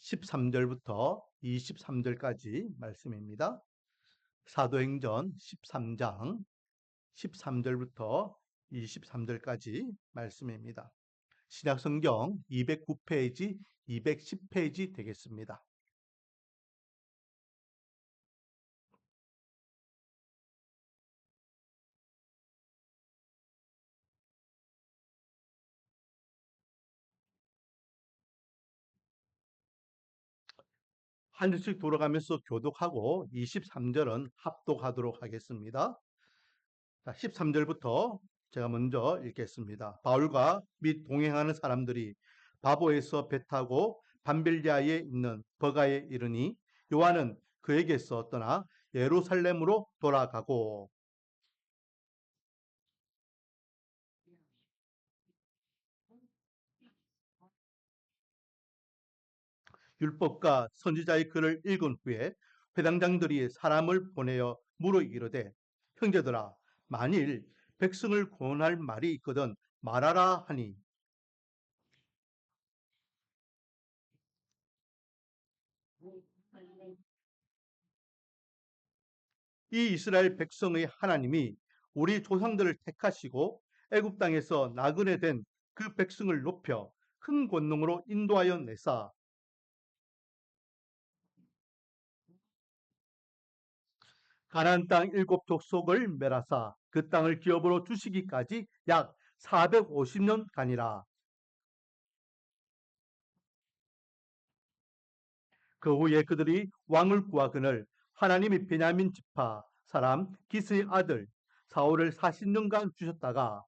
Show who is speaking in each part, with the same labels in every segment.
Speaker 1: 13절부터 23절까지 말씀입니다. 사도행전 13장 13절부터 23절까지 말씀입니다. 신약성경 209페이지, 210페이지 되겠습니다. 한 절씩 돌아가면서 교독하고 23절은 합독하도록 하겠습니다. 자, 13절부터 제가 먼저 읽겠습니다. 바울과 및 동행하는 사람들이 바보에서 배 타고 밤빌리아에 있는 버가에 이르니 요한은 그에게서 떠나 예루살렘으로 돌아가고 율법과 선지자의 글을 읽은 후에 회당장들이 사람을 보내어 물어 이르되 형제들아 만일 백성을 구원할 말이 있거든 말하라 하니 이 이스라엘 백성의 하나님이 우리 조상들을 택하시고 애굽 땅에서 나그네 된 그 백성을 높여 큰 권능으로 인도하여 내사 가나안 땅 7족속을 멸하사 그 땅을 기업으로 주시기까지 약 450년 가니라. 그 후에 그들이 왕을 구하거늘 하나님이 베냐민 지파 사람 기스의 아들 사울을 40년간 주셨다가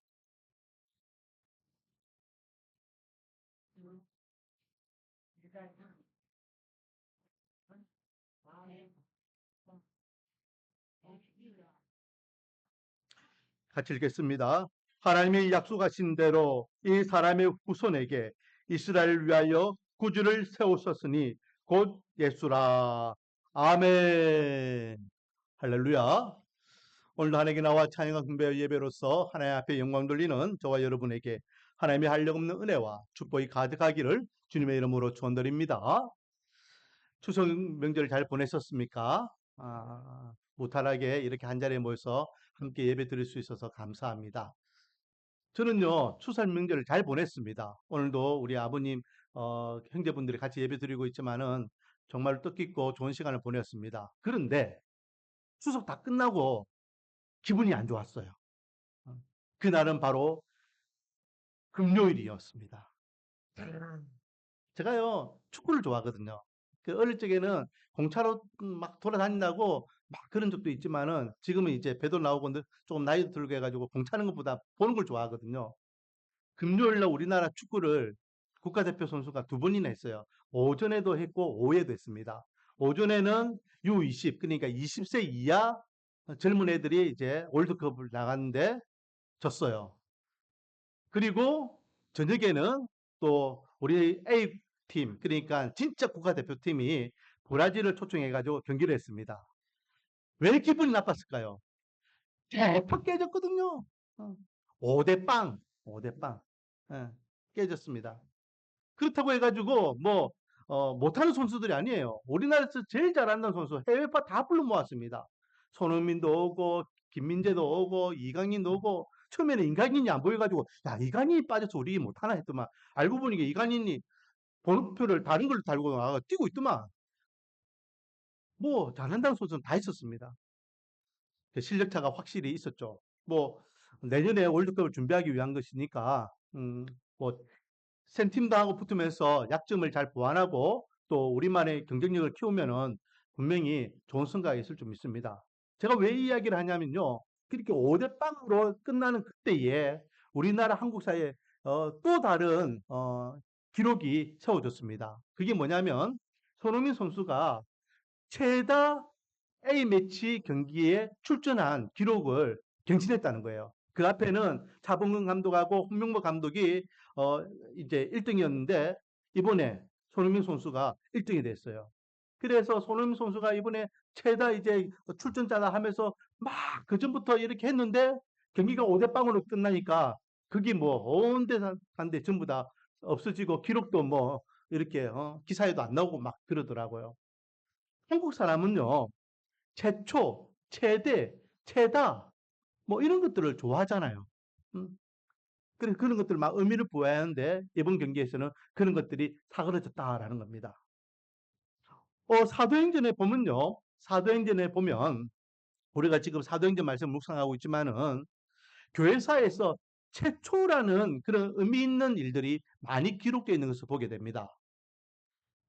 Speaker 1: 같이 읽겠습니다. 하나님이 약속하신 대로 이 사람의 후손에게 이스라엘을 위하여 구주를 세우셨으니 곧 예수라. 아멘. 할렐루야. 오늘도 하나님께 나와 찬양과 경배와 예배로서 하나님 앞에 영광 돌리는 저와 여러분에게 하나님의 한량없는 은혜와 축복이 가득하기를 주님의 이름으로 축원드립니다. 추석 명절 잘 보내셨습니까? 무탈하게 이렇게 한자리에 모여서 함께 예배 드릴 수 있어서 감사합니다. 저는요, 추석 명절을 잘 보냈습니다. 오늘도 우리 아버님, 형제분들이 같이 예배 드리고 있지만은 정말 뜻깊고 좋은 시간을 보냈습니다. 그런데 추석 다 끝나고 기분이 안 좋았어요. 어, 그날은 바로 금요일이었습니다. 제가요, 축구를 좋아하거든요. 그 어릴 적에는 공차로 막 돌아다닌다고 막 그런 적도 있지만은 지금은 이제 배도 나오고 조금 나이도 들고 해가지고 공 차는 것보다 보는 걸 좋아하거든요. 금요일 날 우리나라 축구를 국가대표 선수가 두 번이나 했어요. 오전에도 했고 오후에도 했습니다. 오전에는 U20 그러니까 20세 이하 젊은 애들이 이제 월드컵을 나갔는데 졌어요. 그리고 저녁에는 또 우리 A팀 그러니까 진짜 국가대표팀이 브라질을 초청해가지고 경기를 했습니다. 왜 기분이 나빴을까요? 대파 깨졌거든요. 5대 빵, 5대 빵. 예, 깨졌습니다. 그렇다고 해가지고 뭐 못하는 선수들이 아니에요. 우리나라에서 제일 잘하는 선수 해외파 다 불러 모았습니다. 손흥민도 오고 김민재도 오고 이강인도 오고 처음에는 이강인이 안 보여가지고 야 이강인이 빠져서 우리 못하나 했더만 알고 보니까 이강인이 번호표를 다른 걸로 달고 나가 뛰고 있더만 뭐 잘한다는 선수는 다 있었습니다. 그 실력차가 확실히 있었죠. 뭐 내년에 월드컵을 준비하기 위한 것이니까 뭐 센 팀도 하고 붙으면서 약점을 잘 보완하고 또 우리만의 경쟁력을 키우면은 분명히 좋은 성과가 있을 줄 믿습니다. 제가 왜 이 이야기를 하냐면요. 그렇게 5대 빵으로 끝나는 그때에 우리나라 한국 사회에 또 다른 기록이 세워졌습니다. 그게 뭐냐면 손흥민 선수가 최다 A매치 경기에 출전한 기록을 갱신했다는 거예요. 그 앞에는 차범근 감독하고 홍명보 감독이 이제 1등이었는데 이번에 손흥민 선수가 1등이 됐어요. 그래서 손흥민 선수가 이번에 최다 이제 출전자다 하면서 막 그전부터 이렇게 했는데 경기가 5대 빵으로 끝나니까 그게 뭐 온 데 산데 전부 다 없어지고 기록도 뭐 이렇게 기사에도 안 나오고 막 그러더라고요. 한국 사람은요, 최초, 최대, 최다 뭐 이런 것들을 좋아하잖아요. 음, 그래서 그런 것들 막 의미를 부여하는데 이번 경기에서는 그런 것들이 사그러졌다라는 겁니다. 사도행전에 보면요, 사도행전에 보면 우리가 지금 사도행전 말씀 묵상하고 있지만은 교회사에서 최초라는 그런 의미 있는 일들이 많이 기록되어 있는 것을 보게 됩니다.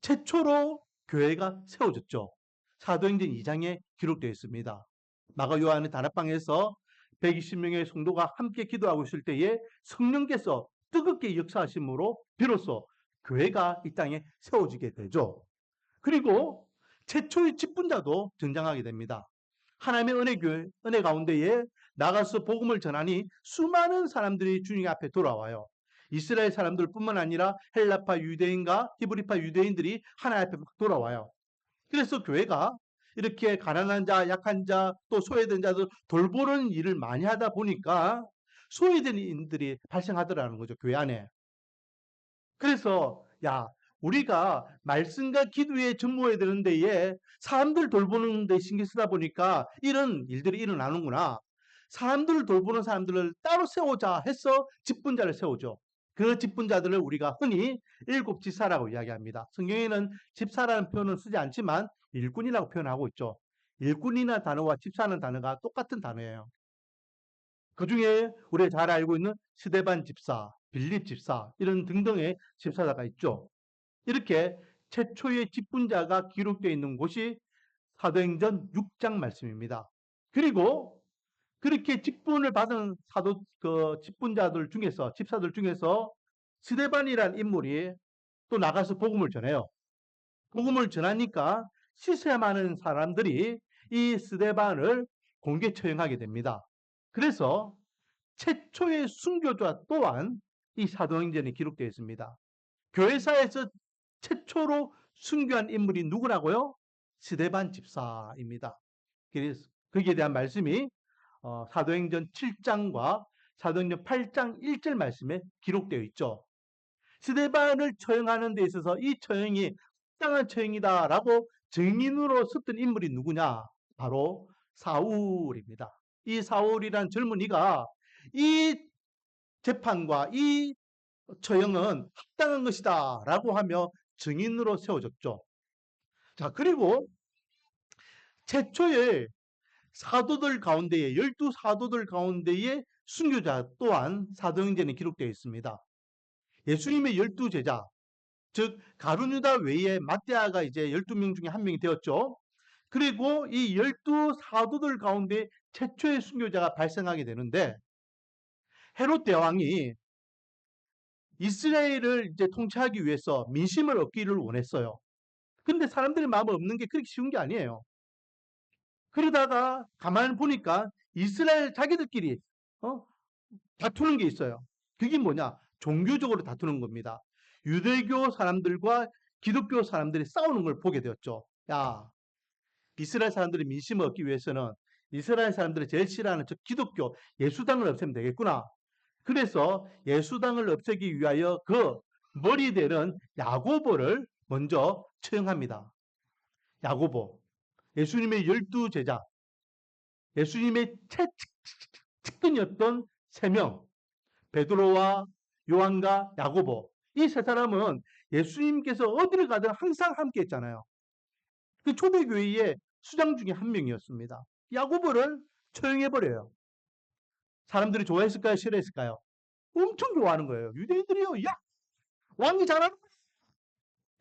Speaker 1: 최초로 교회가 세워졌죠. 사도행전 2장에 기록되어 있습니다. 마가 요한의 다락방에서 120명의 성도가 함께 기도하고 있을 때에 성령께서 뜨겁게 역사하심으로 비로소 교회가 이 땅에 세워지게 되죠. 그리고 최초의 직분자도 등장하게 됩니다. 하나님의 은혜 가운데에 나가서 복음을 전하니 수많은 사람들이 주님 앞에 돌아와요. 이스라엘 사람들뿐만 아니라 헬라파 유대인과 히브리파 유대인들이 하나님 앞에 막 돌아와요. 그래서 교회가 이렇게 가난한 자, 약한 자, 또 소외된 자들 돌보는 일을 많이 하다 보니까 소외된 인들이 발생하더라는 거죠, 교회 안에. 그래서 야, 우리가 말씀과 기도에 전무해야 되는 데에 사람들 돌보는 데 신경 쓰다 보니까 이런 일들이 일어나는구나. 사람들을 돌보는 사람들을 따로 세우자 해서 직분자를 세우죠. 그 직분자들을 우리가 흔히 일곱 지사라고 이야기합니다. 성경에는 집사라는 표현은 쓰지 않지만 일꾼이라고 표현하고 있죠. 일꾼이나 단어와 집사는 단어가 똑같은 단어예요. 그 중에 우리가 잘 알고 있는 스데반 집사, 빌립 집사 이런 등등의 집사가 있죠. 이렇게 최초의 직분자가 기록되어 있는 곳이 사도행전 6장 말씀입니다. 그리고 그렇게 직분을 받은 직분자들 중에서 집사들 중에서 스데반이라는 인물이 또 나가서 복음을 전해요. 복음을 전하니까 시샘하는 사람들이 이 스데반을 공개 처형하게 됩니다. 그래서 최초의 순교자 또한 이 사도행전에 기록되어 있습니다. 교회사에서 최초로 순교한 인물이 누구라고요? 스데반 집사입니다. 그래서 거기에 대한 말씀이 사도행전 7장과 사도행전 8장 1절 말씀에 기록되어 있죠. 스데반을 처형하는 데 있어서 이 처형이 합당한 처형이다라고 증인으로 섰던 인물이 누구냐? 바로 사울입니다. 이 사울이란 젊은이가 이 재판과 이 처형은 합당한 것이다 라고 하며 증인으로 세워졌죠. 자, 그리고 최초의 사도들 가운데에 12사도들 가운데에 순교자 또한 사도행전에 기록되어 있습니다. 예수님의 12제자, 즉 가룟유다 외에 마태아가 이제 12명 중에 한 명이 되었죠. 그리고 이 12사도들 가운데 최초의 순교자가 발생하게 되는데 헤롯 대왕이 이스라엘을 이제 통치하기 위해서 민심을 얻기를 원했어요. 근데 사람들의 마음을 얻는 게 그렇게 쉬운 게 아니에요. 그러다가 가만히 보니까 이스라엘 자기들끼리 어? 다투는 게 있어요. 그게 뭐냐? 종교적으로 다투는 겁니다. 유대교 사람들과 기독교 사람들이 싸우는 걸 보게 되었죠. 야, 이스라엘 사람들이 민심을 얻기 위해서는 이스라엘 사람들이 제일 싫어하는 저 기독교 예수당을 없애면 되겠구나. 그래서 예수당을 없애기 위하여 그 머리 되는 야고보를 먼저 처형합니다. 야고보. 예수님의 12제자. 예수님의 측근이었던 3명. 베드로와 요한과 야고보. 이 세 사람은 예수님께서 어디를 가든 항상 함께 했잖아요. 그 초대교회의 수장 중에 한 명이었습니다. 야고보를 처형해버려요. 사람들이 좋아했을까요? 싫어했을까요? 엄청 좋아하는 거예요. 유대인들이요. 야! 왕이 잘하는 거야.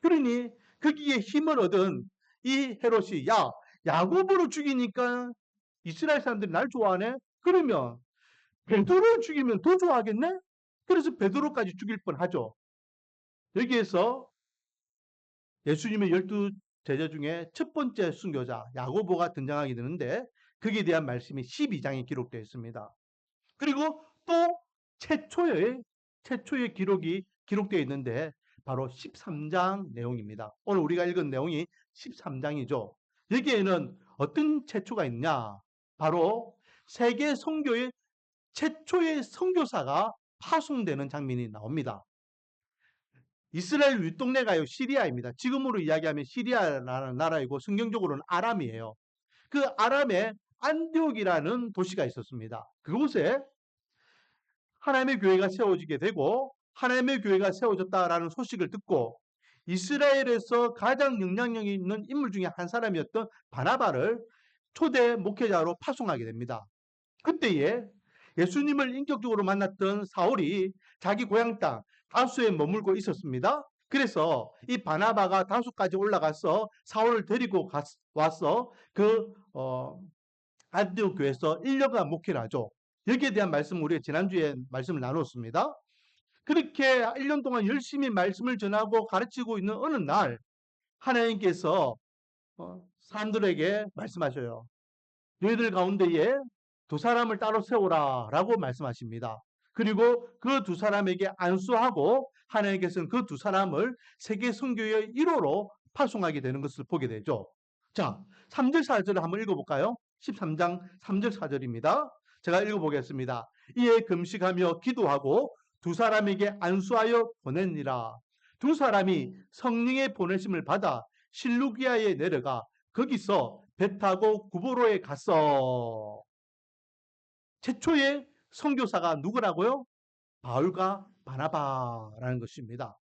Speaker 1: 그러니 거기에 힘을 얻은 이 헤롯이 야, 야고보를 죽이니까 이스라엘 사람들이 날 좋아하네? 그러면 베드로를 죽이면 더 좋아하겠네? 그래서 베드로까지 죽일 뻔하죠. 여기에서 예수님의 12제자 중에 첫 번째 순교자 야고보가 등장하게 되는데 거기에 대한 말씀이 12장에 기록되어 있습니다. 그리고 또 최초의 기록이 기록되어 있는데 바로 13장 내용입니다. 오늘 우리가 읽은 내용이 13장이죠. 여기에는 어떤 최초가 있냐? 바로 세계 선교의 최초의 선교사가 파송되는 장면이 나옵니다. 이스라엘 윗동네가요, 시리아입니다. 지금으로 이야기하면 시리아라는 나라이고 성경적으로는 아람이에요. 그 아람에 안디옥이라는 도시가 있었습니다. 그곳에 하나님의 교회가 세워지게 되고 하나님의 교회가 세워졌다라는 소식을 듣고 이스라엘에서 가장 영향력 있는 인물 중에 한 사람이었던 바나바를 초대 목회자로 파송하게 됩니다. 그때에 예수님을 인격적으로 만났던 사울이 자기 고향 땅 다수에 머물고 있었습니다. 그래서 이 바나바가 다수까지 올라가서 사울을 데리고 와서 안디옥 교회에서 1년간 목회를 하죠. 여기에 대한 말씀을 우리가 지난주에 말씀을 나눴습니다. 그렇게 1년 동안 열심히 말씀을 전하고 가르치고 있는 어느 날 하나님께서 사람들에게 말씀하셔요. 너희들 가운데에 두 사람을 따로 세우라 라고 말씀하십니다. 그리고 그 두 사람에게 안수하고 하나님께서는 그 두 사람을 세계 선교의 1호로 파송하게 되는 것을 보게 되죠. 자, 3절 4절을 한번 읽어볼까요? 13장 3절 4절입니다. 제가 읽어보겠습니다. 이에 금식하며 기도하고 두 사람에게 안수하여 보내니라. 두 사람이 성령의 보내심을 받아 실루기아에 내려가 거기서 배 타고 구보로에 갔어. 최초의 선교사가 누구라고요? 바울과 바나바라는 것입니다.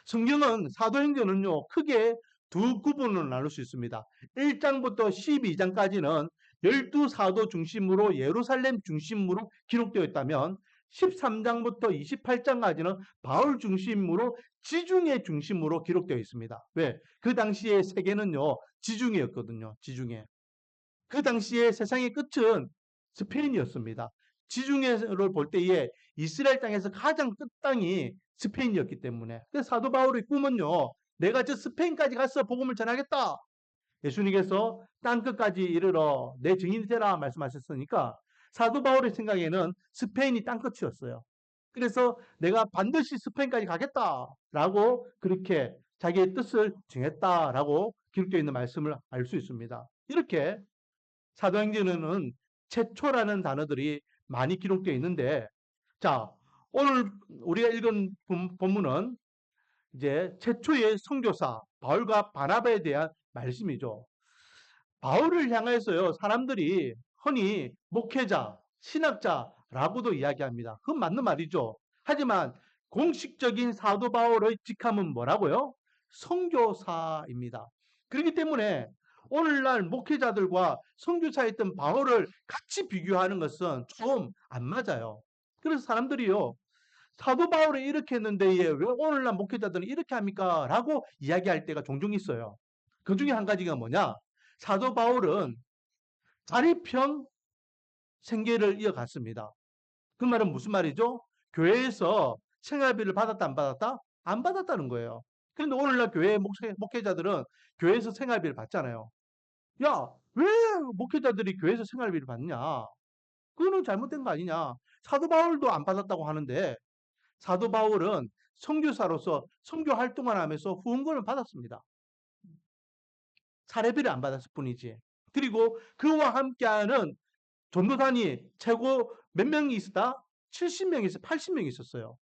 Speaker 1: 성경은 사도행전은요, 크게 두 구분으로 나눌 수 있습니다. 1장부터 12장까지는 12사도 중심으로 예루살렘 중심으로 기록되어 있다면 13장부터 28장까지는 바울 중심으로 지중해 중심으로 기록되어 있습니다. 왜? 그 당시에 세계는요, 지중해였거든요. 지중해. 그 당시에 세상의 끝은 스페인이었습니다. 지중해를 볼 때에 이스라엘 땅에서 가장 끝 땅이 스페인이었기 때문에. 그래서 사도 바울의 꿈은요, 내가 저 스페인까지 가서 복음을 전하겠다. 예수님께서 땅끝까지 이르러 내 증인이 되라 말씀하셨으니까 사도 바울의 생각에는 스페인이 땅끝이었어요. 그래서 내가 반드시 스페인까지 가겠다라고 그렇게 자기의 뜻을 정했다라고 기록되어 있는 말씀을 알 수 있습니다. 이렇게 사도행전에는 최초라는 단어들이 많이 기록되어 있는데, 자, 오늘 우리가 읽은 본문은 이제 최초의 선교사 바울과 바나바에 대한 말씀이죠. 바울을 향해서요, 사람들이 흔히 목회자, 신학자라고도 이야기합니다. 그건 맞는 말이죠. 하지만 공식적인 사도 바울의 직함은 뭐라고요? 선교사입니다. 그렇기 때문에 오늘날 목회자들과 선교사였던 바울을 같이 비교하는 것은 좀 안 맞아요. 그래서 사람들이요, 사도 바울이 이렇게 했는데 왜 오늘날 목회자들은 이렇게 합니까? 라고 이야기할 때가 종종 있어요. 그 중에 한 가지가 뭐냐? 사도 바울은 자리 편 생계를 이어갔습니다. 그 말은 무슨 말이죠? 교회에서 생활비를 받았다 안 받았다? 안 받았다는 거예요. 그런데 오늘날 교회 목회자들은 교회에서 생활비를 받잖아요. 야, 왜 목회자들이 교회에서 생활비를 받냐? 그거는 잘못된 거 아니냐? 사도 바울도 안 받았다고 하는데 사도 바울은 선교사로서 선교 활동을 하면서 후원금을 받았습니다. 사례비를 안 받았을 뿐이지. 그리고 그와 함께하는 전도단이 최고 몇 명이 있었다? 70명이 있어, 80명이 있었어요.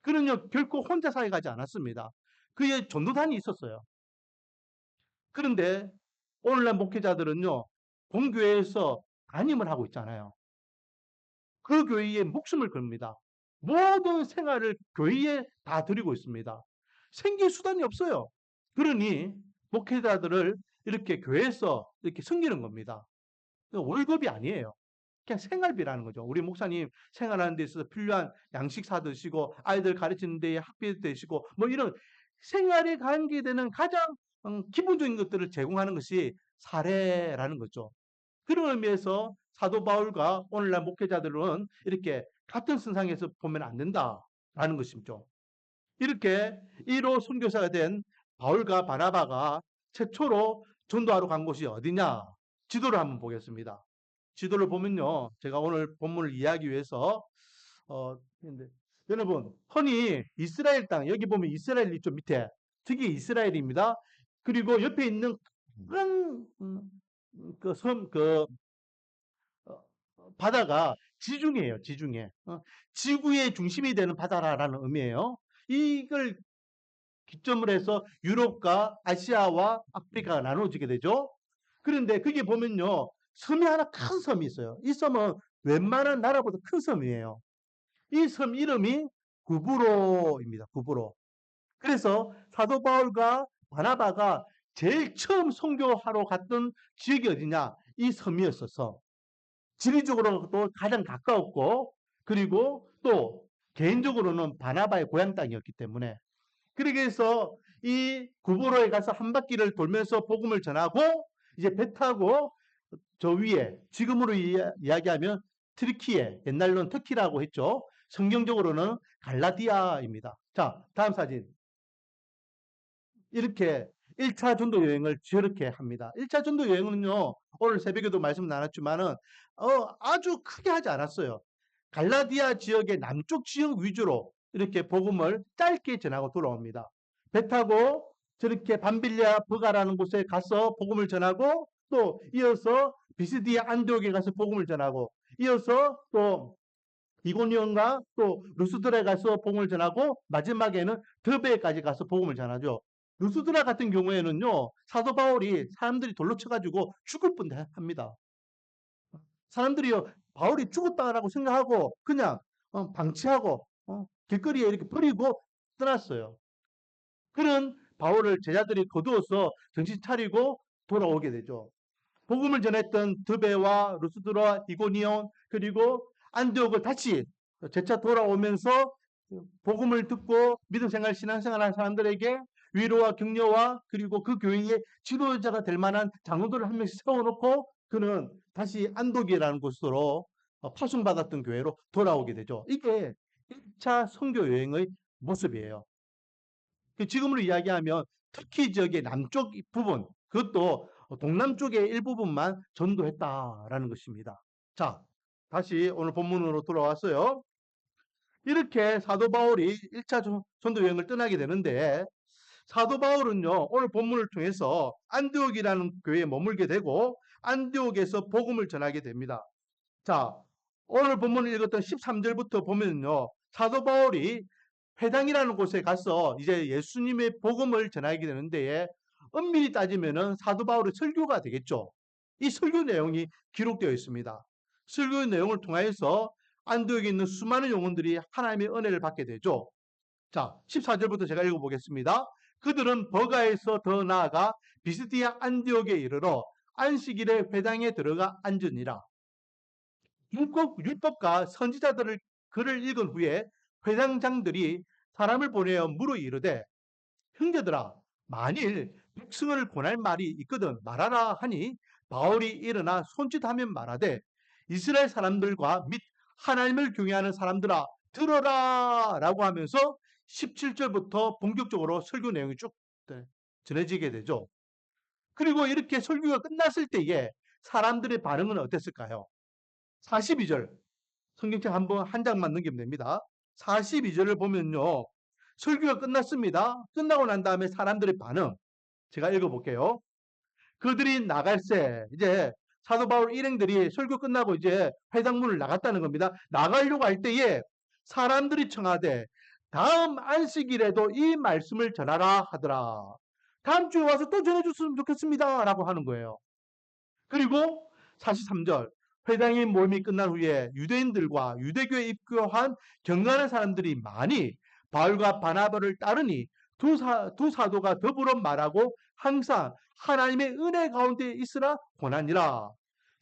Speaker 1: 그는요, 결코 혼자 사회 가지 않았습니다. 그의 전도단이 있었어요. 그런데 오늘날 목회자들은요, 본교회에서 담임을 하고 있잖아요. 그 교회에 목숨을 겁니다. 모든 생활을 교회에 다 드리고 있습니다. 생계 수단이 없어요. 그러니 목회자들을 이렇게 교회에서 이렇게 섬기는 겁니다. 월급이 아니에요. 그냥 생활비라는 거죠. 우리 목사님 생활하는 데 있어서 필요한 양식 사드시고 아이들 가르치는 데에 학비 되시고 뭐 이런 생활에 관계되는 가장 기본적인 것들을 제공하는 것이 사례라는 거죠. 그런 의미에서 사도 바울과 오늘날 목회자들은 이렇게 같은 선상에서 보면 안 된다라는 것이죠. 이렇게 1호 선교사가 된 바울과 바나바가 최초로 전도하러 간 곳이 어디냐? 지도를 한번 보겠습니다. 지도를 보면요, 제가 오늘 본문을 이해하기 위해서 여러분 흔히 이스라엘 땅 여기 보면 이스라엘 있죠 밑에 특히 이스라엘입니다. 그리고 옆에 있는 큰 바다가 지중해예요. 지중해. 지구의 중심이 되는 바다라는 의미예요. 이걸 기점으로 해서 유럽과 아시아와 아프리카가 나눠지게 되죠. 그런데 거기 보면요. 섬이 하나 큰 섬이 있어요. 이 섬은 웬만한 나라보다 큰 섬이에요. 이 섬 이름이 구브로입니다. 구브로. 그래서 사도 바울과 바나바가 제일 처음 선교하러 갔던 지역이 어디냐? 이 섬이었어서 지리적으로도 가장 가까웠고 그리고 또 개인적으로는 바나바의 고향 땅이었기 때문에 그러기 위해서 이 구보로에 가서 한 바퀴를 돌면서 복음을 전하고 이제 배 타고 저 위에 지금으로 이야기하면 트리키에 옛날로는 터키라고 했죠. 성경적으로는 갈라디아입니다. 자, 다음 사진. 이렇게 1차 전도 여행을 저렇게 합니다. 1차 전도 여행은요. 오늘 새벽에도 말씀 나눴지만은 아주 크게 하지 않았어요. 갈라디아 지역의 남쪽 지역 위주로 이렇게 복음을 짧게 전하고 돌아옵니다. 배 타고 저렇게 밤빌리아 버가라는 곳에 가서 복음을 전하고 또 이어서 비스디아 안디옥에 가서 복음을 전하고 이어서 또 이고니온과 또 루스드라에 가서 복음을 전하고 마지막에는 더베까지 가서 복음을 전하죠. 루스드라 같은 경우에는요. 사도 바울이 사람들이 돌로 쳐가지고 죽을 뻔합니다. 사람들이요. 바울이 죽었다라고 생각하고 그냥 방치하고 길거리에 이렇게 버리고 떠났어요. 그런 바울을 제자들이 거두어서 정신 차리고 돌아오게 되죠. 복음을 전했던 드베와 루스드라, 이고니온 그리고 안디옥을 다시 재차 돌아오면서 복음을 듣고 믿음 생활, 신앙생활하는 사람들에게 위로와 격려와 그리고 그 교회의 지도자가 될 만한 장로들을 한 명씩 세워놓고 그는 다시 안독이라는 곳으로 파송받았던 교회로 돌아오게 되죠. 이게 1차 선교 여행의 모습이에요. 지금으로 이야기하면 터키 지역의 남쪽 부분, 그것도 동남쪽의 일부분만 전도했다라는 것입니다. 자, 다시 오늘 본문으로 돌아왔어요. 이렇게 사도 바울이 1차 전도 여행을 떠나게 되는데 사도 바울은요. 오늘 본문을 통해서 안디옥이라는 교회에 머물게 되고 안디옥에서 복음을 전하게 됩니다. 자, 오늘 본문을 읽었던 13절부터 보면요. 사도 바울이 회당이라는 곳에 가서 이제 예수님의 복음을 전하게 되는데 엄밀히 따지면은 사도 바울의 설교가 되겠죠. 이 설교 내용이 기록되어 있습니다. 설교 내용을 통하여서 안디옥에 있는 수많은 영혼들이 하나님의 은혜를 받게 되죠. 자, 14절부터 제가 읽어보겠습니다. 그들은 버가에서 더 나아가 비스디아 안디옥에 이르러 안식일에 회당에 들어가 앉으니라. 율법과 선지자들을 글을 읽은 후에 회당장들이 사람을 보내어 물어 이르되 형제들아 만일 백성을 권할 말이 있거든 말하라 하니 바울이 일어나 손짓하면 말하되 이스라엘 사람들과 및 하나님을 경외하는 사람들아 들어라 라고 하면서 17절부터 본격적으로 설교 내용이 쭉 전해지게 되죠. 그리고 이렇게 설교가 끝났을 때에 사람들의 반응은 어땠을까요? 42절 성경책 한 장만 넘기면 됩니다. 42절을 보면요. 설교가 끝났습니다. 끝나고 난 다음에 사람들의 반응 제가 읽어볼게요. 그들이 나갈새 이제 사도 바울 일행들이 설교 끝나고 이제 회당문을 나갔다는 겁니다. 나가려고 할 때에 사람들이 청하되 다음 안식일에도 이 말씀을 전하라 하더라. 다음 주에 와서 또 전해줬으면 좋겠습니다. 라고 하는 거예요. 그리고 43절 회당의 모임이 끝난 후에 유대인들과 유대교에 입교한 경건한 사람들이 많이 바울과 바나바를 따르니 두 사도가 더불어 말하고 항상 하나님의 은혜 가운데 있으라 권하니라.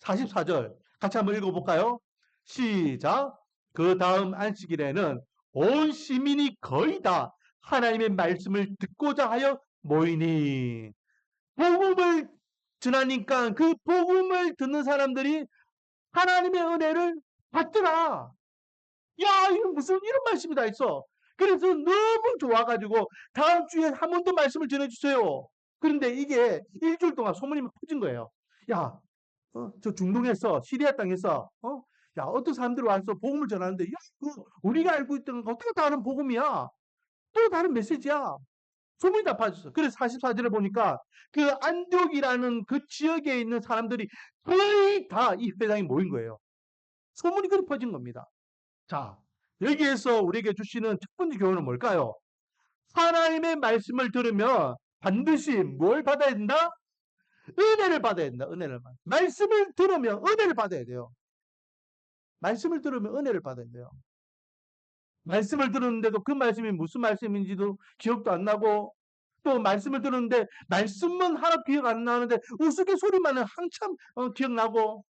Speaker 1: 44절 같이 한번 읽어볼까요? 시작. 그 다음 안식일에는 온 시민이 거의 다 하나님의 말씀을 듣고자 하여 모이니 복음을 전하니까 그 복음을 듣는 사람들이 하나님의 은혜를 받더라. 야, 이건 무슨 이런 말씀이 다 있어. 그래서 너무 좋아가지고 다음 주에 한 번 더 말씀을 전해주세요. 그런데 이게 일주일 동안 소문이 막 퍼진 거예요. 야, 저 중동에서 시리아 땅에서 야, 어떤 사람들이 와서 복음을 전하는데 야, 우리가 알고 있던 거 또 다른 복음이야. 또 다른 메시지야. 소문이 다 퍼졌어. 그래서 44절을 보니까 그 안디옥이라는 그 지역에 있는 사람들이 거의 다 이 회당에 모인 거예요. 소문이 그리 퍼진 겁니다. 자, 여기에서 우리에게 주시는 첫 번째 교훈은 뭘까요? 하나님의 말씀을 들으면 반드시 뭘 받아야 된다? 은혜를 받아야 된다. 은혜를. 말씀을 들으면 은혜를 받아야 돼요. 말씀을 들으면 은혜를 받아야 돼요. 말씀을 들었는데도 그 말씀이 무슨 말씀인지도 기억도 안 나고, 또 말씀을 들었는데 말씀은 하나 기억 안 나는데 우스갯소리만은 한참 기억나고.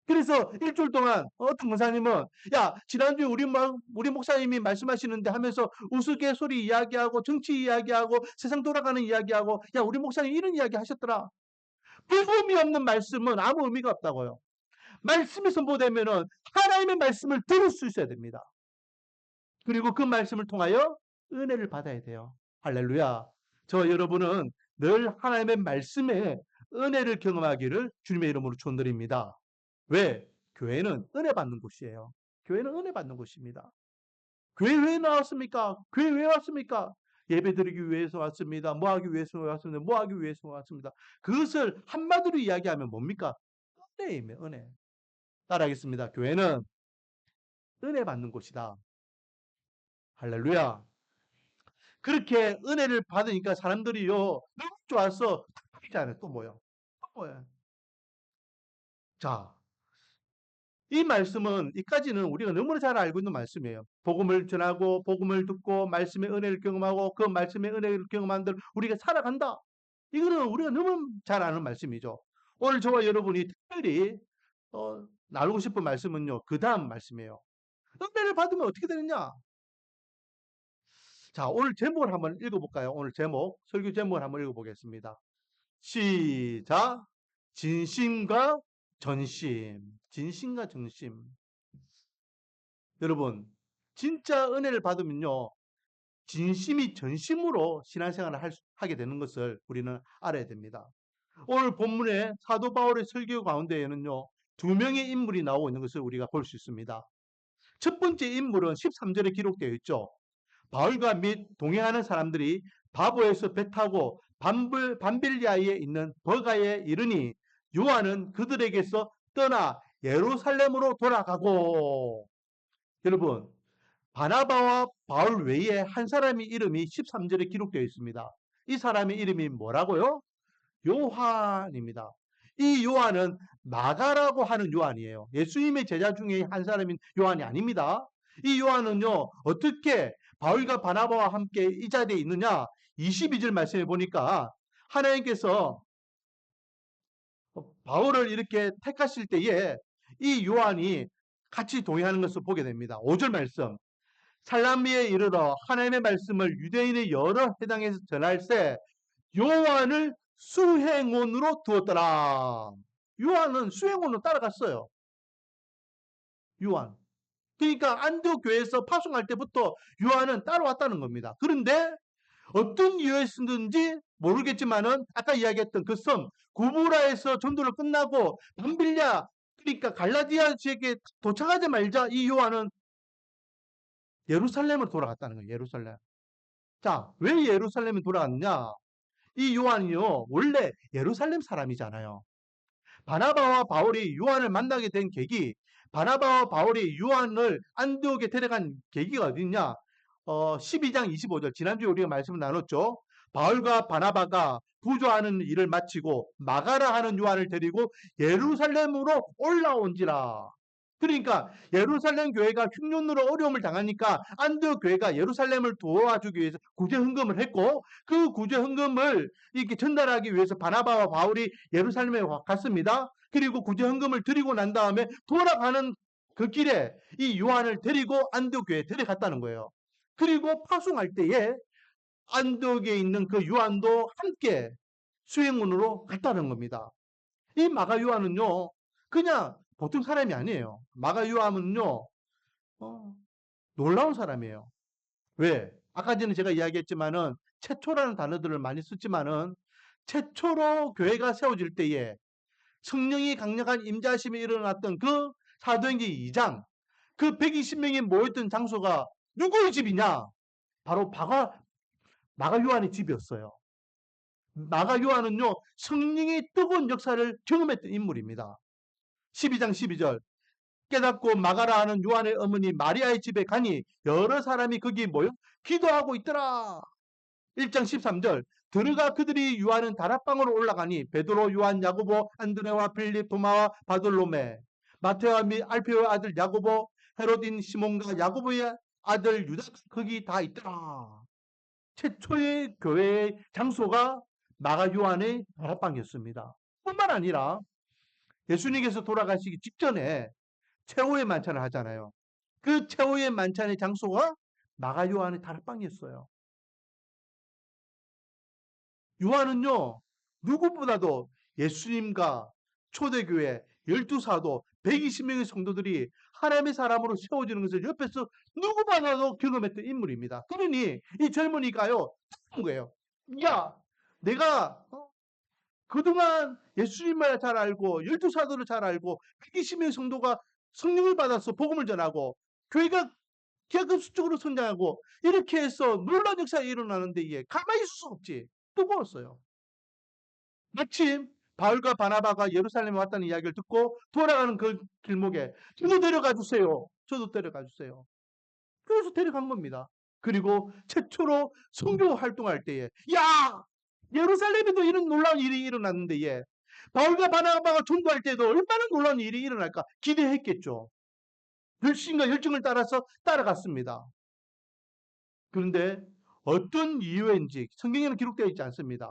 Speaker 1: 그래서 일주일 동안 어떤 목사님은 야 지난주에 우리 목사님이 말씀하시는데 하면서 우스갯소리 이야기하고 정치 이야기하고 세상 돌아가는 이야기하고, 야 우리 목사님 이런 이야기 하셨더라. 그 의미 없는 말씀은 아무 의미가 없다고요. 말씀에서 보되면은 하나님의 말씀을 들을 수 있어야 됩니다. 그리고 그 말씀을 통하여 은혜를 받아야 돼요. 할렐루야. 저 여러분은 늘 하나님의 말씀에 은혜를 경험하기를 주님의 이름으로 축원드립니다. 왜? 교회는 은혜 받는 곳이에요. 교회는 은혜 받는 곳입니다. 교회 왜 나왔습니까? 교회 왜 왔습니까? 예배 드리기 위해서 왔습니다. 뭐 하기 위해서 왔습니다. 뭐 하기 위해서 왔습니다. 그것을 한마디로 이야기하면 뭡니까? 은혜입니다. 은혜. 따라하겠습니다. 교회는 은혜 받는 곳이다. 할렐루야. 그렇게 은혜를 받으니까 사람들이요, 너무 좋아서 탁탁이잖아요. 또 뭐요? 또 뭐야? 자, 이 말씀은, 이까지는 우리가 너무나 잘 알고 있는 말씀이에요. 복음을 전하고, 복음을 듣고, 말씀의 은혜를 경험하고, 그 말씀의 은혜를 경험한 대로 우리가 살아간다. 이거는 우리가 너무 잘 아는 말씀이죠. 오늘 저와 여러분이 특별히, 나누고 싶은 말씀은요, 그 다음 말씀이에요. 은혜를 받으면 어떻게 되느냐? 자, 오늘 제목을 한번 읽어볼까요? 오늘 제목, 설교 제목을 한번 읽어보겠습니다. 시작. 진심과 전심. 진심과 전심. 여러분, 진짜 은혜를 받으면요, 진심이 전심으로 신앙생활을 하게 되는 것을 우리는 알아야 됩니다. 오늘 본문의 사도 바울의 설교 가운데에는요, 두 명의 인물이 나오고 있는 것을 우리가 볼 수 있습니다. 첫 번째 인물은 13절에 기록되어 있죠. 바울과 및 동행하는 사람들이 바보에서 배 타고 밤빌리아에 있는 버가에 이르니 요한은 그들에게서 떠나 예루살렘으로 돌아가고. 여러분, 바나바와 바울 외에 한 사람의 이름이 13절에 기록되어 있습니다. 이 사람의 이름이 뭐라고요? 요한입니다. 이 요한은 마가라고 하는 요한이에요. 예수님의 제자 중에 한 사람인 요한이 아닙니다. 이 요한은요, 어떻게 바울과 바나바와 함께 이 자리에 있느냐? 22절 말씀해 보니까 하나님께서 바울을 이렇게 택하실 때에 이 요한이 같이 동행하는 것을 보게 됩니다. 5절 말씀. 살라미에 이르러 하나님의 말씀을 유대인의 여러 해당에서 전할세 요한을 수행원으로 두었더라. 요한은 수행원으로 따라갔어요. 요한. 그러니까 안디옥 교회에서 파송할 때부터 요한은 따라왔다는 겁니다. 그런데 어떤 이유였는지 모르겠지만은 아까 이야기했던 그 섬 구브라에서 전도를 끝나고 밤빌랴, 그러니까 갈라디아 지역에 도착하자마자 이 요한은 예루살렘으로 돌아갔다는 거예요. 예루살렘. 자, 왜 예루살렘에 돌아갔느냐? 이 요한이요, 원래 예루살렘 사람이잖아요. 바나바와 바울이 요한을 만나게 된 계기, 바나바와 바울이 요한을 안디옥에 데려간 계기가 어디냐? 12장 25절, 지난주에 우리가 말씀을 나눴죠. 바울과 바나바가 부조하는 일을 마치고 마가라 하는 요한을 데리고 예루살렘으로 올라온지라. 그러니까 예루살렘 교회가 흉년으로 어려움을 당하니까 안디옥 교회가 예루살렘을 도와주기 위해서 구제 헌금을 했고, 그 구제 헌금을 이렇게 전달하기 위해서 바나바와 바울이 예루살렘에 갔습니다. 그리고 구제 헌금을 드리고 난 다음에 돌아가는 그 길에 이 요한을 데리고 안디옥 교회에 데려갔다는 거예요. 그리고 파송할 때에 안디옥에 있는 그 요한도 함께 수행원으로 갔다는 겁니다. 이 마가 요한은요, 그냥 보통 사람이 아니에요. 마가 요한은요, 놀라운 사람이에요. 왜? 아까 전에 제가 이야기했지만은 최초라는 단어들을 많이 썼지만은 최초로 교회가 세워질 때에 성령이 강력한 임재하심이 일어났던 그 사도행전 2장, 그 120명이 모였던 장소가 누구의 집이냐? 바로 마가 요한의 집이었어요. 마가 요한은요, 성령의 뜨거운 역사를 경험했던 인물입니다. 12장 12절. 깨닫고 마가라 하는 요한의 어머니 마리아의 집에 가니 여러 사람이 거기 모여 기도하고 있더라. 1장 13절 들어가 그들이 유하는 다락방으로 올라가니 베드로, 요한, 야고보, 안드레와 빌립, 도마와 바돌로메, 마테와 및 알페오의 아들 야고보, 헤로딘, 시몬과 야고보의 아들 유다가 거기 다 있더라. 최초의 교회의 장소가 마가 요한의 다락방이었습니다. 뿐만 아니라 예수님께서 돌아가시기 직전에 최후의 만찬을 하잖아요. 그 최후의 만찬의 장소가 마가 요한의 다락방이었어요. 요한은요, 누구보다도 예수님과 초대교회 12사도 120명의 성도들이 하나님의 사람으로 세워지는 것을 옆에서 누구보다도 경험했던 인물입니다. 그러니 이 젊은이가요, 한 거예요. 야, 내가 그동안 예수님을 잘 알고 12사도를 잘 알고 120명의 성도가 성령을 받아서 복음을 전하고 교회가 계급수적으로 성장하고 이렇게 해서 놀라운 역사가 일어나는데 이게 가만히 있을 수 없지. 뜨거웠어요. 마침 바울과 바나바가 예루살렘에 왔다는 이야기를 듣고 돌아가는 그 길목에 저도 데려가 주세요. 저도 데려가 주세요. 그래서 데려간 겁니다. 그리고 최초로 선교 활동할 때에 야! 예루살렘에도 이런 놀라운 일이 일어났는데 예. 바울과 바나바가 전도할 때도 얼마나 놀라운 일이 일어날까 기대했겠죠. 열심과 열정을 따라서 따라갔습니다. 그런데 어떤 이유인지 성경에는 기록되어 있지 않습니다.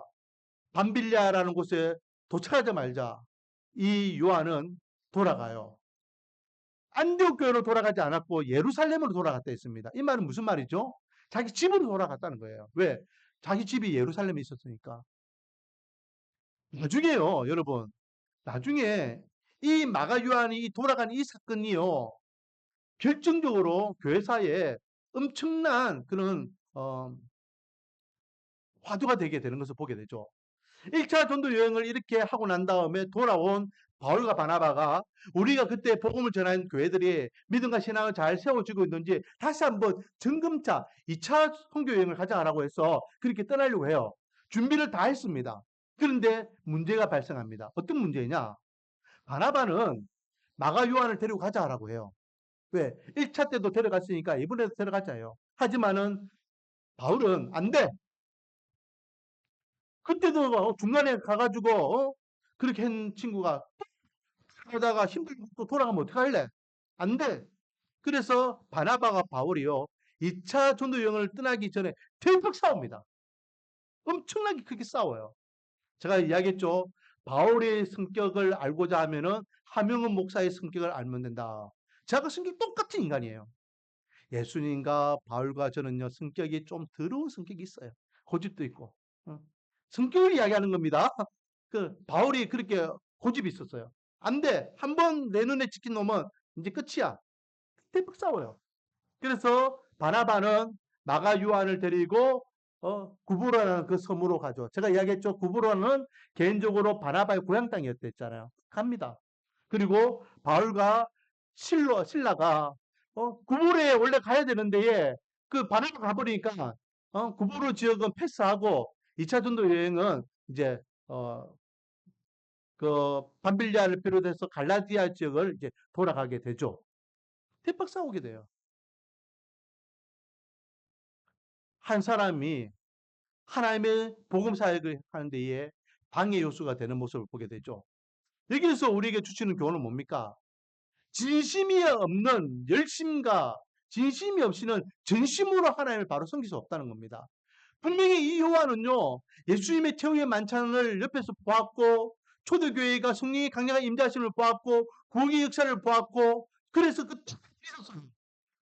Speaker 1: 밤빌리아라는 곳에 도착하자마자 이 요한은 돌아가요. 안디옥 교회로 돌아가지 않았고 예루살렘으로 돌아갔다 했습니다. 이 말은 무슨 말이죠? 자기 집으로 돌아갔다는 거예요. 왜? 자기 집이 예루살렘에 있었으니까. 나중에요, 여러분. 나중에 이 마가 요한이 돌아간 이 사건이요. 결정적으로 교회사에 엄청난 그런 화두가 되게 되는 것을 보게 되죠. 1차 전도 여행을 이렇게 하고 난 다음에 돌아온 바울과 바나바가 우리가 그때 복음을 전한 교회들이 믿음과 신앙을 잘 세워지고 있는지 다시 한번 점검차 2차 선교 여행을 가자라고 해서 그렇게 떠나려고 해요. 준비를 다 했습니다. 그런데 문제가 발생합니다. 어떤 문제냐? 바나바는 마가 요한을 데리고 가자라고 해요. 왜? 1차 때도 데려갔으니까 이번에도 데려가자요. 하지만은 바울은 안 돼. 그때도 중간에 가가지고 그렇게 한 친구가 하다가 힘들고 또 돌아가면 어떡할래? 안 돼. 그래서 바나바가 바울이요. 2차 전도 여행을 떠나기 전에 대폭 싸웁니다. 엄청나게 크게 싸워요. 제가 이야기했죠. 바울의 성격을 알고자 하면은 하명은 목사의 성격을 알면 된다. 제가 성격이 똑같은 인간이에요. 예수님과 바울과 저는요, 성격이 좀 더러운 성격이 있어요. 고집도 있고. 성격을 이야기하는 겁니다. 그, 바울이 그렇게 고집이 있었어요. 안 돼. 한 번 내 눈에 찍힌 놈은 이제 끝이야. 대폭 싸워요. 그래서 바나바는 마가 요한을 데리고 구브로라는 그 섬으로 가죠. 제가 이야기했죠. 구브로는 개인적으로 바나바의 고향 땅이었댔잖아요. 갑니다. 그리고 바울과 신라가 구브로에 원래 가야 되는데 그 바나바 가버리니까 구브로 지역은 패스하고 2차 전도 여행은 이제 그 밤빌리아를 비롯해서 갈라디아 지역을 이제 돌아가게 되죠. 대박 싸우게 돼요. 한 사람이 하나님의 복음 사역을 하는 데에 방해 요소가 되는 모습을 보게 되죠. 여기서 우리에게 주시는 교훈은 뭡니까? 진심이 없는 열심과 진심이 없이는 전심으로 하나님을 바로 섬길 수 없다는 겁니다. 분명히 이 요한은요, 예수님의 최후의 만찬을 옆에서 보았고, 초대교회가 성령의 강력한 임재하심을 보았고, 구원의 역사를 보았고, 그래서 그 믿었어요.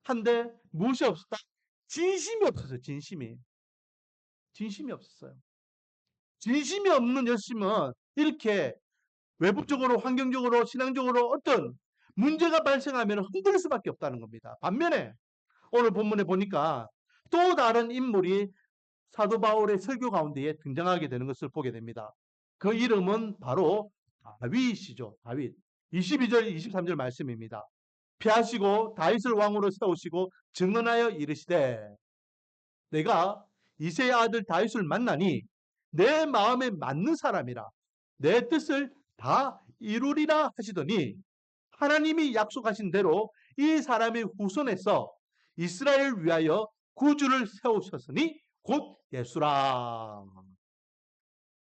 Speaker 1: 한데 무엇이 없었다? 진심이 없었어요. 진심이 없었어요. 진심이 없는 열심은 이렇게 외부적으로, 환경적으로, 신앙적으로 어떤 문제가 발생하면 흔들릴 수밖에 없다는 겁니다. 반면에 오늘 본문에 보니까 또 다른 인물이 사도 바울의 설교 가운데에 등장하게 되는 것을 보게 됩니다. 그 이름은 바로 다윗이죠. 다윗. 22절, 23절 말씀입니다. 피하시고 다윗을 왕으로 세우시고 증언하여 이르시되 내가 이새의 아들 다윗을 만나니 내 마음에 맞는 사람이라 내 뜻을 다 이루리라 하시더니 하나님이 약속하신 대로 이 사람의 후손에서 이스라엘을 위하여 구주를 세우셨으니 곧 예수라.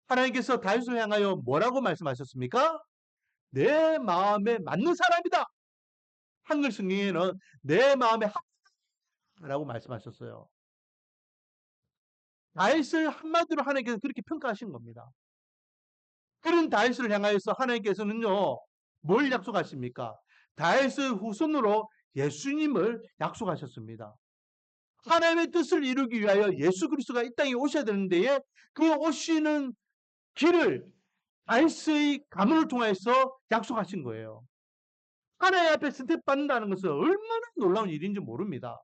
Speaker 1: 하나님께서 다윗을 향하여 뭐라고 말씀하셨습니까? 내 마음에 맞는 사람이다. 한글 성경에는 내 마음에 합라고 말씀하셨어요. 다윗을 한마디로 하나님께서 그렇게 평가하신 겁니다. 그런 다윗을 향하여서 하나님께서는요, 뭘 약속하십니까? 다윗의 후손으로 예수님을 약속하셨습니다. 하나님의 뜻을 이루기 위하여 예수 그리스도가 이 땅에 오셔야 되는데 그 오시는 길을 다윗의 가문을 통해서 약속하신 거예요. 하나님 앞에 스텝받는다는 것은 얼마나 놀라운 일인지 모릅니다.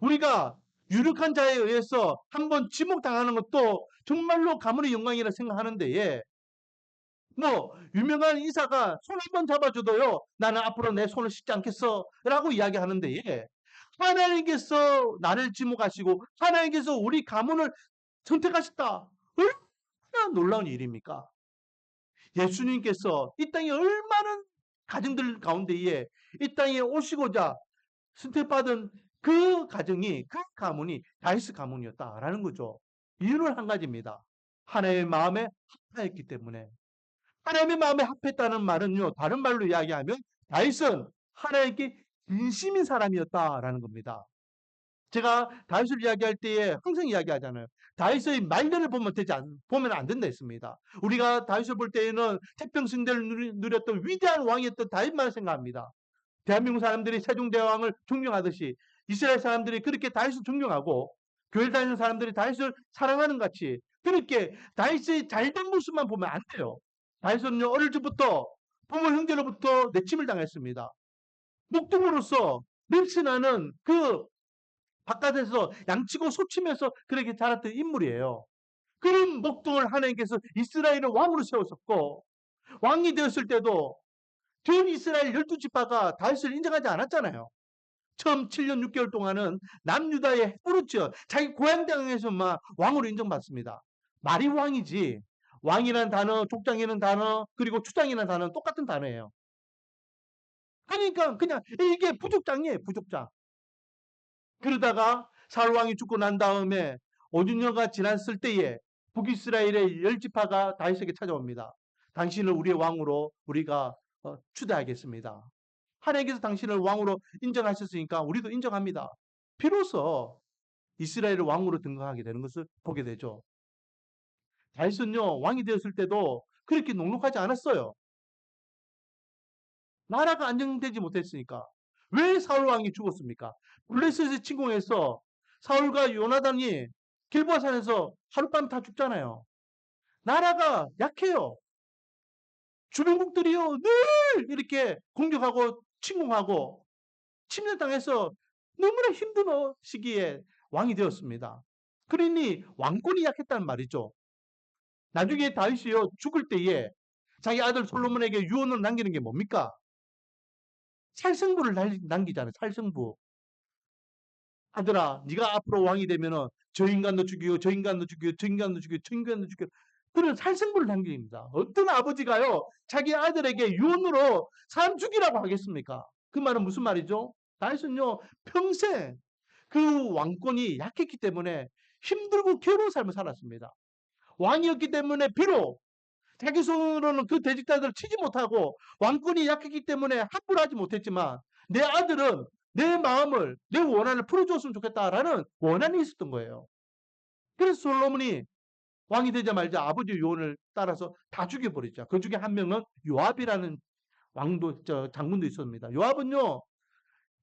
Speaker 1: 우리가 유력한 자에 의해서 한번 지목당하는 것도 정말로 가문의 영광이라 생각하는데 뭐 유명한 인사가 손 한 번 잡아줘도요 나는 앞으로 내 손을 씻지 않겠어 라고 이야기하는데 하나님께서 나를 지목하시고 하나님께서 우리 가문을 선택하셨다. 얼마나 놀라운 일입니까? 예수님께서 이 땅에 얼마나 가정들 가운데에 이 땅에 오시고자 선택받은 그 가정이 그 가문이 다윗 가문이었다라는 거죠. 이유는 한 가지입니다. 하나님의 마음에 합하였기 때문에. 하나님의 마음에 합했다는 말은요. 다른 말로 이야기하면 다윗은 하나님께 진심인 사람이었다라는 겁니다. 제가 다윗을 이야기할 때에 항상 이야기하잖아요. 다윗의 말년을 보면 안 된다 했습니다. 우리가 다윗을 볼 때에는 태평승대를 누렸던 위대한 왕이었던 다윗만 생각합니다. 대한민국 사람들이 세종대왕을 존경하듯이 이스라엘 사람들이 그렇게 다윗을 존경하고 교회 다니는 사람들이 다윗을 사랑하는 같이 그렇게 다윗의 잘된 모습만 보면 안 돼요. 다윗은 어릴 적부터 부모 형제로부터 내침을 당했습니다. 목동으로서 립스나는 그 바깥에서 양치고 소치면서 그렇게 자랐던 인물이에요. 그런 목동을 하나님께서 이스라엘을 왕으로 세우셨고 왕이 되었을 때도 전 이스라엘 12지파가 다윗을 인정하지 않았잖아요. 처음 7년 6개월 동안은 남유다의 헤브론지어 자기 고향 땅에서만 왕으로 인정받습니다. 말이 왕이지 왕이라는 단어, 족장이라는 단어, 그리고 추장이라는 단어는 똑같은 단어예요. 그러니까 그냥 이게 부족장이에요. 부족장. 그러다가 사울 왕이 죽고 난 다음에 5년가 지났을 때에 북이스라엘의 10지파가 다윗에게 찾아옵니다. 당신을 우리의 왕으로 우리가 추대하겠습니다. 하나님께서 당신을 왕으로 인정하셨으니까 우리도 인정합니다. 비로소 이스라엘을 왕으로 등극하게 되는 것을 보게 되죠. 다윗은요 왕이 되었을 때도 그렇게 녹록하지 않았어요. 나라가 안정되지 못했으니까. 왜 사울 왕이 죽었습니까? 블레셋의 침공해서 사울과 요나단이 길보아 산에서 하룻밤 다 죽잖아요. 나라가 약해요. 주변국들이요 늘 이렇게 공격하고 침공하고 침략당해서 너무나 힘든 시기에 왕이 되었습니다. 그러니 왕권이 약했다는 말이죠. 나중에 다윗이요 죽을 때에 자기 아들 솔로몬에게 유언을 남기는 게 뭡니까? 살생부를 남기잖아요. 살생부. 아들아, 네가 앞으로 왕이 되면은 저 인간도 죽이고 저 인간도 죽이고 저 인간도 죽이고 저 인간도 죽이고 그런 살생부를 남깁니다. 어떤 아버지가요 자기 아들에게 유언으로 사람 죽이라고 하겠습니까? 그 말은 무슨 말이죠? 다윗은요 평생 그 왕권이 약했기 때문에 힘들고 괴로운 삶을 살았습니다. 왕이었기 때문에 비록 자기 손으로는 그 대직자들을 치지 못하고 왕권이 약했기 때문에 함부로 하지 못했지만 내 아들은 내 마음을 내 원한을 풀어줬으면 좋겠다라는 원한이 있었던 거예요. 그래서 솔로몬이 왕이 되자마자 아버지 요원을 따라서 다 죽여버렸죠. 그 중에 한 명은 요압이라는 장군도 있었습니다. 요압은요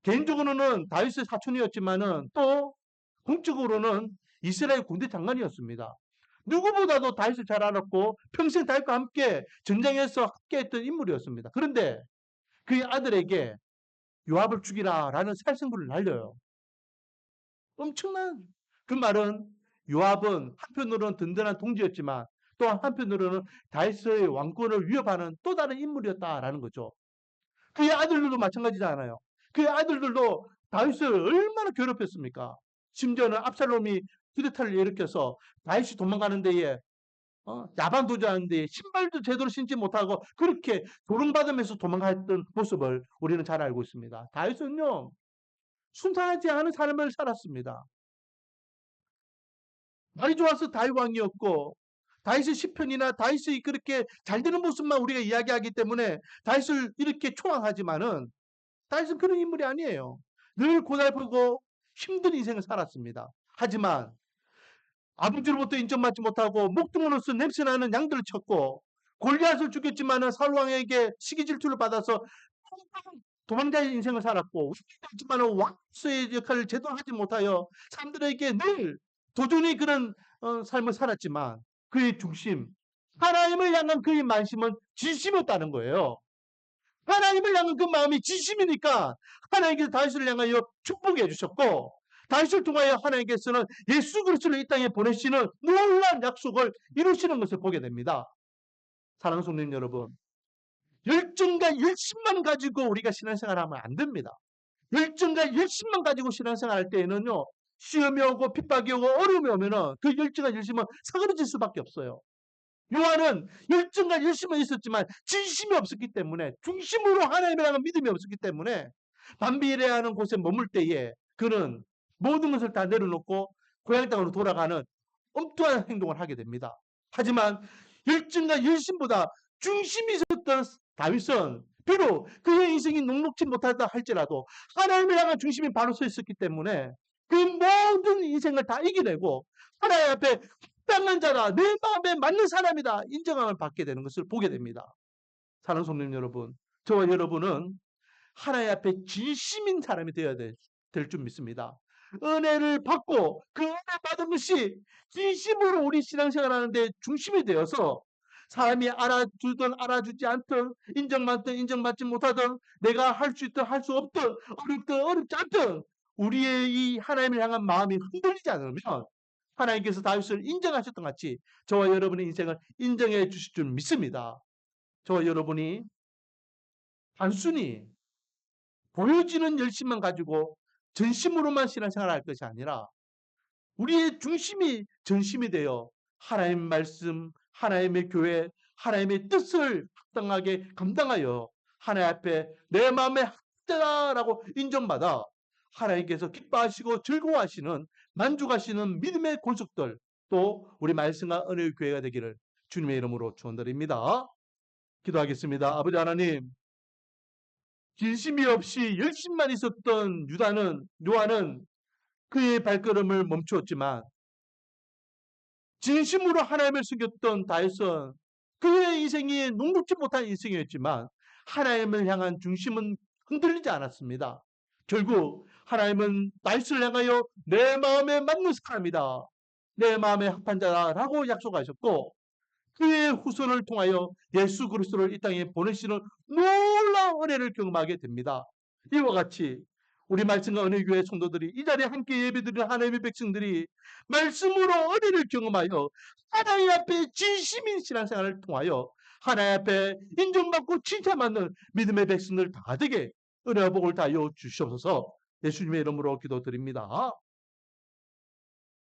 Speaker 1: 개인적으로는 다윗의 사촌이었지만은 또 공적으로는 이스라엘 군대 장관이었습니다. 누구보다도 다윗을 잘 알았고 평생 다윗과 함께 전쟁에서 함께했던 인물이었습니다. 그런데 그의 아들에게 요압을 죽이라라는 살생부를 날려요. 엄청난 그 말은 요압은 한편으로는 든든한 동지였지만 또 한편으로는 다윗의 왕권을 위협하는 또 다른 인물이었다라는 거죠. 그의 아들들도 마찬가지잖아요. 그의 아들들도 다윗을 얼마나 괴롭혔습니까? 심지어는 압살롬이 쿠데타를 일으켜서 다윗이 도망가는 데에 야반 도주하는 데에 신발도 제대로 신지 못하고 그렇게 조롱받으면서 도망갔던 모습을 우리는 잘 알고 있습니다. 다윗은요 순탄하지 않은 삶을 살았습니다. 말이 좋아서 다윗 왕이었고, 다윗의 시편이나 다윗이 그렇게 잘 되는 모습만 우리가 이야기하기 때문에 다윗을 이렇게 초항하지만은 다윗은 그런 인물이 아니에요. 늘 고달프고 힘든 인생을 살았습니다. 하지만 아버지로부터 인정받지 못하고 목동으로서 냄새나는 양들을 쳤고, 골리앗을 죽였지만은 사울 왕에게 시기 질투를 받아서 도망자의 인생을 살았고, 하지만은 왕수의 역할을 제대로 하지 못하여 사람들에게 늘 도전이 그런 삶을 살았지만, 그의 중심, 하나님을 향한 그의 만심은 진심이었다는 거예요. 하나님을 향한 그 마음이 진심이니까 하나님께서 다윗을 향하여 축복해 주셨고, 다윗을 통하여 하나님께서는 예수 그리스도를 이 땅에 보내시는 놀라운 약속을 이루시는 것을 보게 됩니다. 사랑하는 성도님 여러분, 열정과 열심만 가지고 우리가 신앙생활하면 안 됩니다. 열정과 열심만 가지고 신앙생활할 때에는요, 시험이 오고 핍박이 오고 어려움이 오면은 그 열정과 열심은 사그러질 수밖에 없어요. 요한은 열정과 열심은 있었지만 진심이 없었기 때문에, 중심으로 하나님을 향한 믿음이 없었기 때문에 반비례하는 곳에 머물 때에 그는 모든 것을 다 내려놓고 고향 땅으로 돌아가는 엉뚱한 행동을 하게 됩니다. 하지만 열정과 열심보다 중심이 있었던 다윗은 비록 그의 인생이 녹록지 못하다 할지라도 하나님을 향한 중심이 바로 서 있었기 때문에 그 모든 인생을 다 이겨내고 하나님 앞에 합당한 자다, 내 마음에 맞는 사람이다 인정함을 받게 되는 것을 보게 됩니다. 사랑하는 성도님 여러분, 저와 여러분은 하나님 앞에 진심인 사람이 되어야 될 줄 믿습니다. 은혜를 받고 그 은혜 받은 것이 진심으로 우리 신앙생활 하는데 중심이 되어서 사람이 알아주든 알아주지 않든, 인정받든 인정받지 못하든, 내가 할 수 있든 할 수 없든, 어렵든 어렵지 않든 우리의 이 하나님을 향한 마음이 흔들리지 않으면 하나님께서 다윗을 인정하셨던 같이 저와 여러분의 인생을 인정해 주실 줄 믿습니다. 저와 여러분이 단순히 보여지는 열심만 가지고 전심으로만 신앙생활을 할 것이 아니라 우리의 중심이 전심이 되어 하나님 말씀, 하나님의 교회, 하나님의 뜻을 합당하게 감당하여 하나님 앞에 내 마음의 학자라고 인정받아 하나님께서 기뻐하시고 즐거워하시는, 만족하시는 믿음의 권속들, 또 우리 말씀과 은혜의 교회가 되기를 주님의 이름으로 축원드립니다. 기도하겠습니다. 아버지 하나님, 진심이 없이 열심만 있었던 요한은 그의 발걸음을 멈추었지만 진심으로 하나님을 숨겼던 다윗은 그의 인생이 녹록지 못한 인생이었지만 하나님을 향한 중심은 흔들리지 않았습니다. 결국 하나님은 다윗을 향하여 내 마음에 맞는 사람이다, 내 마음에 합한 자라고 약속하셨고, 그의 후손을 통하여 예수 그리스도를 이 땅에 보내시는 놀라운 은혜를 경험하게 됩니다. 이와 같이 우리 말씀과 은혜교회 성도들이 이 자리에 함께 예배드리는 하나님의 백성들이 말씀으로 은혜를 경험하여 하나님 앞에 진심인 신앙생활을 통하여 하나님 앞에 인정받고 칭찬받는 믿음의 백성들 다 되게 은혜와 복을 다하여 주시옵소서. 예수님의 이름으로 기도드립니다.